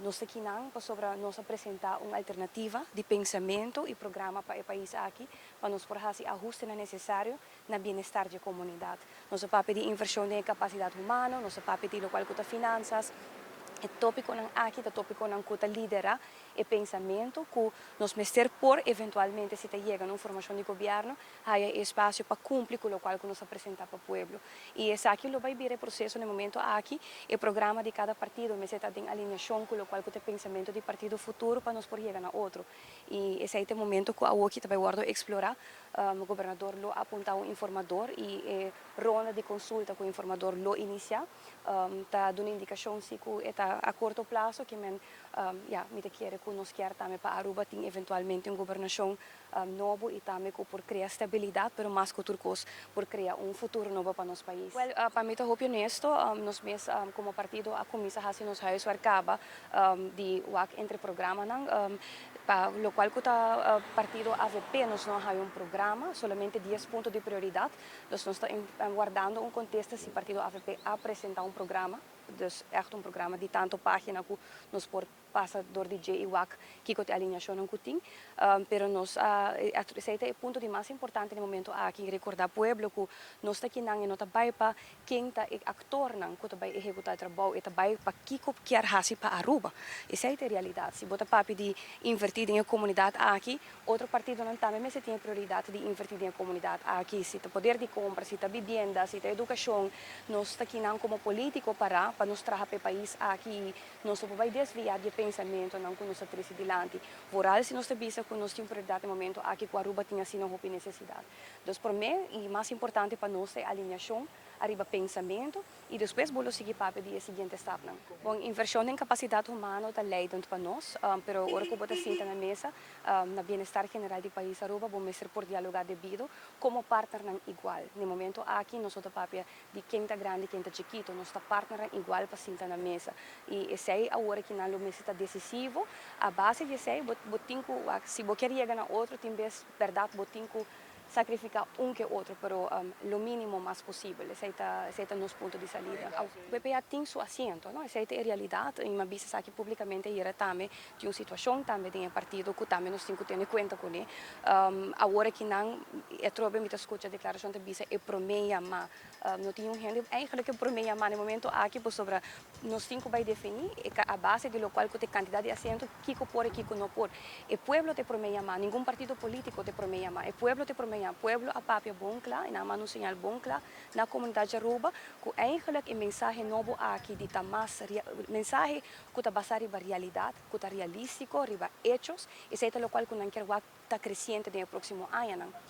nós aqui para nós apresentar uma alternativa de pensamento e programa para o país aqui, para nós fazer ajuste necessário na bem-estar da comunidade. Nós vamos pedir inversão de capacidade humana, nós vamos pedir local com finanças. O tópico aqui, o tópico não que lidera e pensamento que nós mestre por eventualmente se chega na formação de governo há espaço para cumprir com o qual que nós apresentamos para o povo. E esse aqui vai vir o processo no momento aqui, o programa de cada partido, mas está em alinhação com o qual que o pensamento do partido futuro para nós por chegar na outro. E esse é o momento que a aqui também guardo explorar, o governador lo apontar um informador e ronda de consulta com o informador lo iniciar, está dando indicação se está a curto prazo que me quer que nós quer também para Aruba tem eventualmente uma governação novo e também por criar estabilidade, mas mais que turcos por criar um futuro novo para nosso país. Para mim, eu honesto, nós mesmos como partido a comissão assim nos raios acaba de entre programa para o qual que o partido AVP nós não há um programa, solamente 10 pontos de prioridade, nós estamos guardando um contexto se o partido AVP apresentar um programa. Dus echt een programma die tanto página que nos por passa door DJ IWAC que a alinhação não tem, pero nós esse é o ponto de mais importante no momento aqui recordar pueblo que nós está aqui não vai para quem está actor não que vai executar trabalho e vai para que quer fazer para Aruba. Essa é a realidade. Se bota papi de invertir em a comunidade aqui, outro partido não também mas se tem prioridade de invertir em a comunidade aqui, se tem poder de compra, se tem vivenda, se tem educação, nós está aqui não como político para nos trazer para o país aqui, nós não vai desviar de pensamento não que nós atrás adiante. Voral se nós visa que nós temos prioridade no momento aqui que a Aruba tinha assim uma necessidade. Então, para mim, e mais importante para nós é a alinhação, arriba pensamento e depois vou seguir para o seguinte step. Bom, inversão em capacidade humana está leidando para nós, pero agora que bota senta na mesa, na bem-estar general do país Aruba, vamos ser por dialogar devido como partner não igual. No momento aqui nós estamos papel de quem está grande, quem está chiquito, nós está partner igual para sentar na mesa. E esse é agora que não mesa está decisivo, a base de esse botinco, se você quer chegar na outro, tem verdade botinco sacrificar um que outro, pero lo mínimo mais possível. Esse é o nosso ponto de saída. O PPA tem seu assento, não? Essa é a realidade. Em uma vista aqui publicamente era também de uma situação também de um partido que também nós temos que ter em conta com ele. Agora que não, eu trouxe muita escuta a declaração de vista é promeia, mas não tinha gente eigenlijk promeia, mas no momento aqui sobre nós temos que definir a base de lo qual que tem quantidade de assento, que pode e que não pode. O povo te promeia, mas nenhum partido político te promeia, mas o povo te promeia. O pueblo a papia bom claro, e na mano sinal bom claro na comunidade Aruba, que eigenlijk mensagem novo aqui de tamas mensagem que está basado em realidade, que está realístico, riba hechos, e sei o qual que não quer estar crescente no próximo ano.